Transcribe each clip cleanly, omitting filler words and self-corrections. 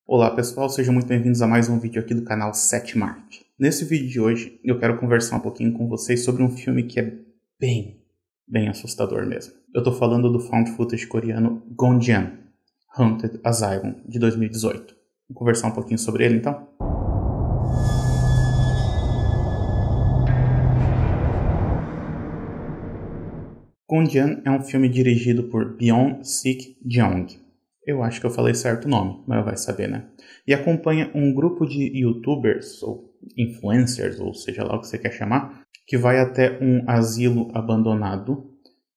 Olá pessoal, sejam muito bem-vindos a mais um vídeo aqui do canal 7 Marte. Nesse vídeo de hoje eu quero conversar um pouquinho com vocês sobre um filme que é bem assustador mesmo. Eu tô falando do found footage coreano Gonjiam, Haunted Asylum, de 2018. Vamos conversar um pouquinho sobre ele então? Gonjiam é um filme dirigido por Byung-sik Jeong. Eu acho que eu falei certo o nome, mas vai saber, né? E acompanha um grupo de youtubers, ou influencers, ou seja lá o que você quer chamar, que vai até um asilo abandonado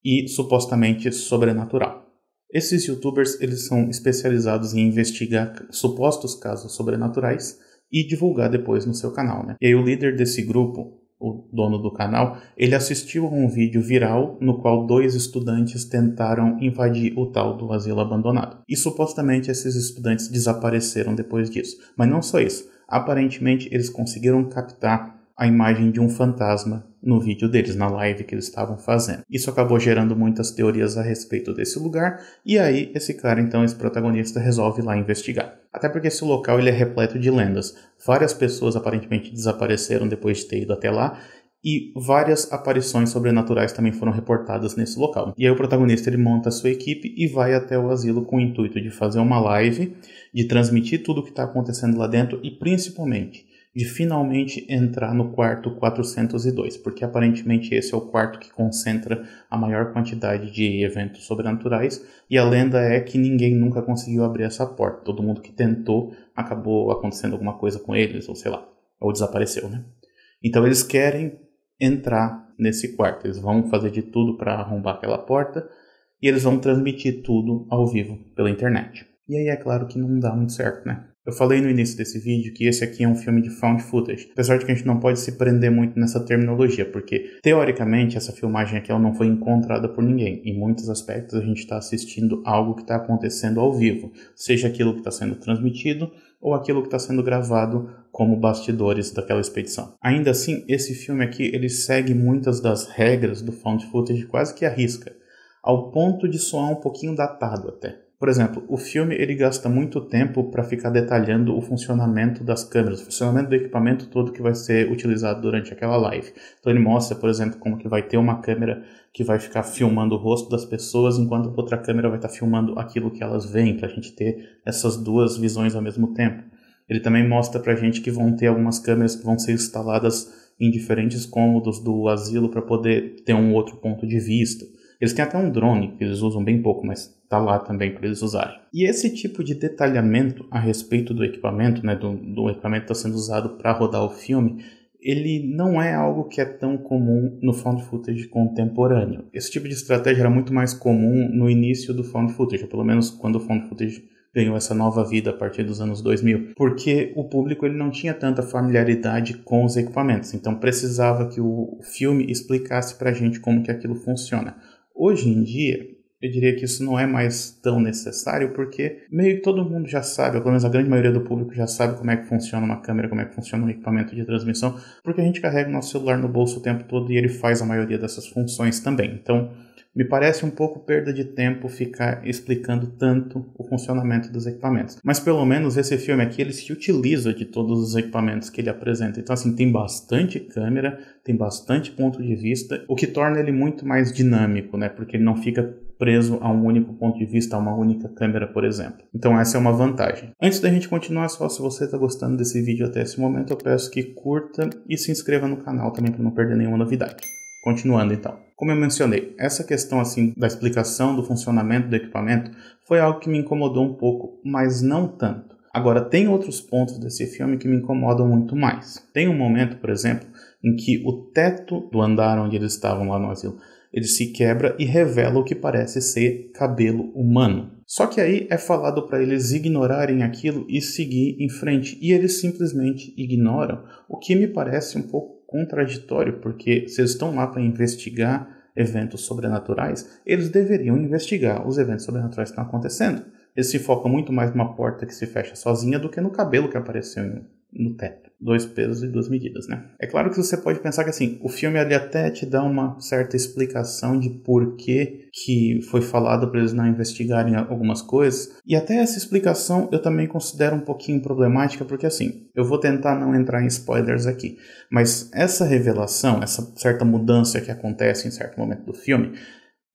e supostamente sobrenatural. Esses youtubers eles são especializados em investigar supostos casos sobrenaturais e divulgar depois no seu canal, né? E aí o líder desse grupo, o dono do canal, ele assistiu a um vídeo viral no qual 2 estudantes tentaram invadir o tal do asilo abandonado. E supostamente esses estudantes desapareceram depois disso. Mas não só isso. Aparentemente eles conseguiram captar a imagem de um fantasma no vídeo deles, na live que eles estavam fazendo. Isso acabou gerando muitas teorias a respeito desse lugar, e aí esse cara, então, esse protagonista, resolve ir lá investigar. Até porque esse local ele é repleto de lendas. Várias pessoas aparentemente desapareceram depois de ter ido até lá, e várias aparições sobrenaturais também foram reportadas nesse local. E aí o protagonista ele monta a sua equipe e vai até o asilo com o intuito de fazer uma live, de transmitir tudo o que está acontecendo lá dentro e principalmente de finalmente entrar no quarto 402, porque aparentemente esse é o quarto que concentra a maior quantidade de eventos sobrenaturais, e a lenda é que ninguém nunca conseguiu abrir essa porta. Todo mundo que tentou acabou acontecendo alguma coisa com eles, ou sei lá, ou desapareceu, né? Então eles querem entrar nesse quarto, eles vão fazer de tudo para arrombar aquela porta, e eles vão transmitir tudo ao vivo pela internet. E aí é claro que não dá muito certo, né? Eu falei no início desse vídeo que esse aqui é um filme de found footage, apesar de que a gente não pode se prender muito nessa terminologia, porque teoricamente essa filmagem aqui ela não foi encontrada por ninguém. Em muitos aspectos a gente está assistindo algo que está acontecendo ao vivo, seja aquilo que está sendo transmitido ou aquilo que está sendo gravado como bastidores daquela expedição. Ainda assim, esse filme aqui ele segue muitas das regras do found footage quase que à risca, ao ponto de soar um pouquinho datado até. Por exemplo, o filme ele gasta muito tempo para ficar detalhando o funcionamento das câmeras, o funcionamento do equipamento todo que vai ser utilizado durante aquela live. Então ele mostra, por exemplo, como que vai ter uma câmera que vai ficar filmando o rosto das pessoas, enquanto a outra câmera vai estar filmando aquilo que elas veem, para a gente ter essas duas visões ao mesmo tempo. Ele também mostra para a gente que vão ter algumas câmeras que vão ser instaladas em diferentes cômodos do asilo para poder ter um outro ponto de vista. Eles têm até um drone, que eles usam bem pouco, mas tá lá também para eles usarem. E esse tipo de detalhamento a respeito do equipamento, né, do equipamento que está sendo usado para rodar o filme, ele não é algo que é tão comum no found footage contemporâneo. Esse tipo de estratégia era muito mais comum no início do found footage, ou pelo menos quando o found footage ganhou essa nova vida a partir dos anos 2000, porque o público ele não tinha tanta familiaridade com os equipamentos, então precisava que o filme explicasse pra gente como que aquilo funciona. Hoje em dia, eu diria que isso não é mais tão necessário, porque meio que todo mundo já sabe, ou pelo menos a grande maioria do público já sabe como é que funciona uma câmera, como é que funciona um equipamento de transmissão, porque a gente carrega o nosso celular no bolso o tempo todo e ele faz a maioria dessas funções também. Então, me parece um pouco perda de tempo ficar explicando tanto o funcionamento dos equipamentos. Mas pelo menos esse filme aqui, ele se utiliza de todos os equipamentos que ele apresenta. Então assim, tem bastante câmera, tem bastante ponto de vista, o que torna ele muito mais dinâmico, né? Porque ele não fica preso a um único ponto de vista, a uma única câmera, por exemplo. Então essa é uma vantagem. Antes da gente continuar, só se você está gostando desse vídeo até esse momento, eu peço que curta e se inscreva no canal também para não perder nenhuma novidade. Continuando então. Como eu mencionei, essa questão assim da explicação do funcionamento do equipamento foi algo que me incomodou um pouco, mas não tanto. Agora, tem outros pontos desse filme que me incomodam muito mais. Tem um momento, por exemplo, em que o teto do andar onde eles estavam lá no asilo, ele se quebra e revela o que parece ser cabelo humano. Só que aí é falado para eles ignorarem aquilo e seguir em frente, e eles simplesmente ignoram, o que me parece um pouco contraditório, porque se eles estão lá para investigar eventos sobrenaturais, eles deveriam investigar os eventos sobrenaturais que estão acontecendo. Eles se focam muito mais numa porta que se fecha sozinha do que no cabelo que apareceu no teto. 2 pesos e 2 medidas, né? É claro que você pode pensar que assim, o filme ali até te dá uma certa explicação de por que foi falado para eles não investigarem algumas coisas. E até essa explicação eu também considero um pouquinho problemática, porque assim, eu vou tentar não entrar em spoilers aqui, mas essa revelação, essa certa mudança que acontece em certo momento do filme,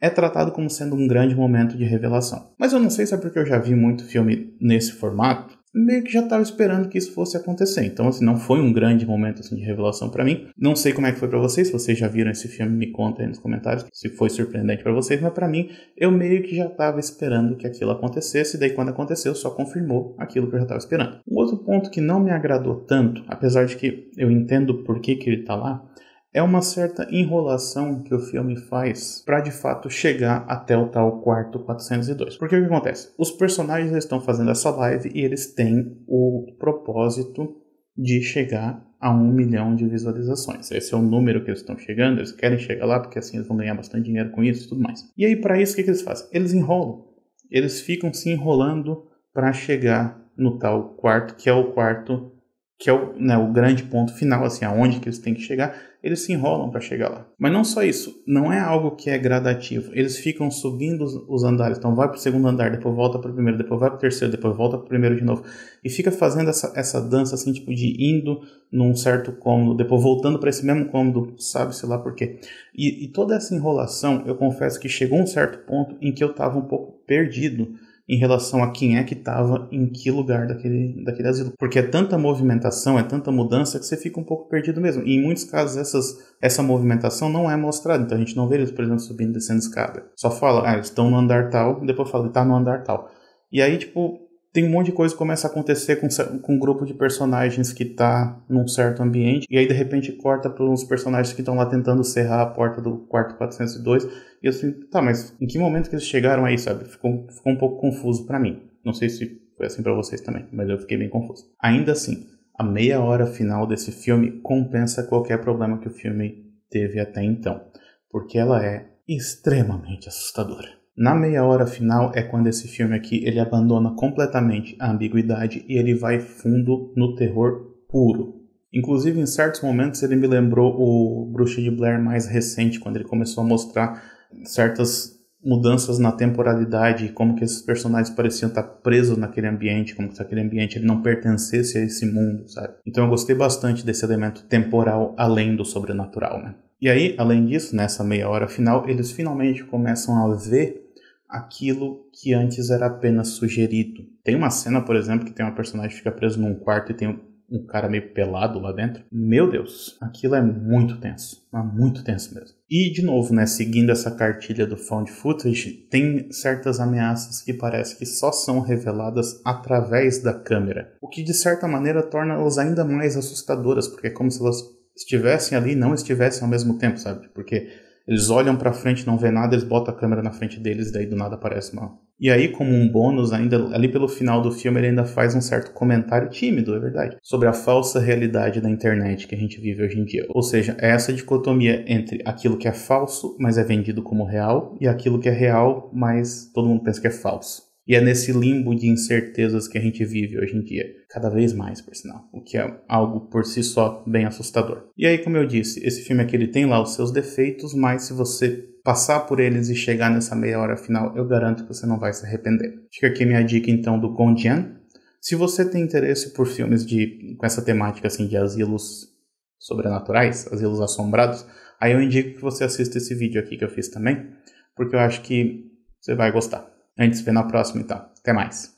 é tratado como sendo um grande momento de revelação. Mas eu não sei se é porque eu já vi muito filme nesse formato, meio que já estava esperando que isso fosse acontecer. Então, assim, não foi um grande momento assim, de revelação para mim. Não sei como é que foi para vocês. Se vocês já viram esse filme, me conta aí nos comentários se foi surpreendente para vocês. Mas para mim, eu meio que já estava esperando que aquilo acontecesse. E daí, quando aconteceu, só confirmou aquilo que eu já estava esperando. Um outro ponto que não me agradou tanto, apesar de que eu entendo por que ele está lá, é uma certa enrolação que o filme faz para de fato chegar até o tal quarto 402. Porque o que acontece? Os personagens estão fazendo essa live e eles têm o propósito de chegar a 1 milhão de visualizações. Esse é o número que eles estão chegando, eles querem chegar lá porque assim eles vão ganhar bastante dinheiro com isso e tudo mais. E aí para isso o que eles fazem? Eles enrolam. Eles ficam se enrolando para chegar no tal quarto, que é o quarto, que é o grande ponto final, assim, aonde que eles têm que chegar. Eles se enrolam para chegar lá. Mas não só isso, não é algo que é gradativo. Eles ficam subindo os andares. Então vai para o segundo andar, depois volta para o primeiro, depois vai para o terceiro, depois volta para o primeiro de novo. E fica fazendo essa dança assim, tipo de indo num certo cômodo, depois voltando para esse mesmo cômodo, sabe-se lá por quê. E toda essa enrolação, eu confesso que chegou a um certo ponto em que eu estava um pouco perdido em relação a quem é que estava em que lugar daquele asilo. Porque é tanta movimentação, é tanta mudança que você fica um pouco perdido mesmo. E em muitos casos essa movimentação não é mostrada. Então a gente não vê eles, por exemplo, subindo e descendo escada. Só fala, eles estão no andar tal, depois fala, tá no andar tal. E aí, tipo, tem um monte de coisa que começa a acontecer com um grupo de personagens que tá num certo ambiente, e aí de repente corta para uns personagens que estão lá tentando serrar a porta do quarto 402, e eu assim, tá, mas em que momento que eles chegaram aí, sabe? Ficou um pouco confuso para mim. Não sei se foi assim para vocês também, mas eu fiquei bem confuso. Ainda assim, a meia hora final desse filme compensa qualquer problema que o filme teve até então, porque ela é extremamente assustadora. Na meia hora final é quando esse filme aqui ele abandona completamente a ambiguidade e ele vai fundo no terror puro. Inclusive, em certos momentos, ele me lembrou o Bruxa de Blair mais recente, quando ele começou a mostrar certas mudanças na temporalidade, como que esses personagens pareciam estar presos naquele ambiente, como que aquele ambiente ele não pertencesse a esse mundo, sabe? Então eu gostei bastante desse elemento temporal além do sobrenatural, né? E aí, além disso, nessa meia hora final, eles finalmente começam a ver aquilo que antes era apenas sugerido. Tem uma cena, por exemplo, que tem uma personagem que fica preso num quarto e tem um cara meio pelado lá dentro. Meu Deus, aquilo é muito tenso, mas muito tenso mesmo. E, de novo, né, seguindo essa cartilha do Found Footage, tem certas ameaças que parece que só são reveladas através da câmera, o que, de certa maneira, torna elas ainda mais assustadoras, porque é como se elas estivessem ali e não estivessem ao mesmo tempo, sabe? Porque eles olham pra frente, não vê nada, eles botam a câmera na frente deles, daí do nada aparece uma... E aí, como um bônus, ainda ali pelo final do filme, ele ainda faz um certo comentário tímido, é verdade, sobre a falsa realidade da internet que a gente vive hoje em dia. Ou seja, é essa dicotomia entre aquilo que é falso, mas é vendido como real, e aquilo que é real, mas todo mundo pensa que é falso. E é nesse limbo de incertezas que a gente vive hoje em dia. Cada vez mais, por sinal. O que é algo por si só bem assustador. E aí, como eu disse, esse filme aqui ele tem lá os seus defeitos, mas se você passar por eles e chegar nessa meia hora final, eu garanto que você não vai se arrepender. Fica aqui minha dica então do Gonjian. Se você tem interesse por filmes com essa temática assim, de asilos sobrenaturais, asilos assombrados, aí eu indico que você assista esse vídeo aqui que eu fiz também, porque eu acho que você vai gostar. A gente se vê na próxima então. Até mais.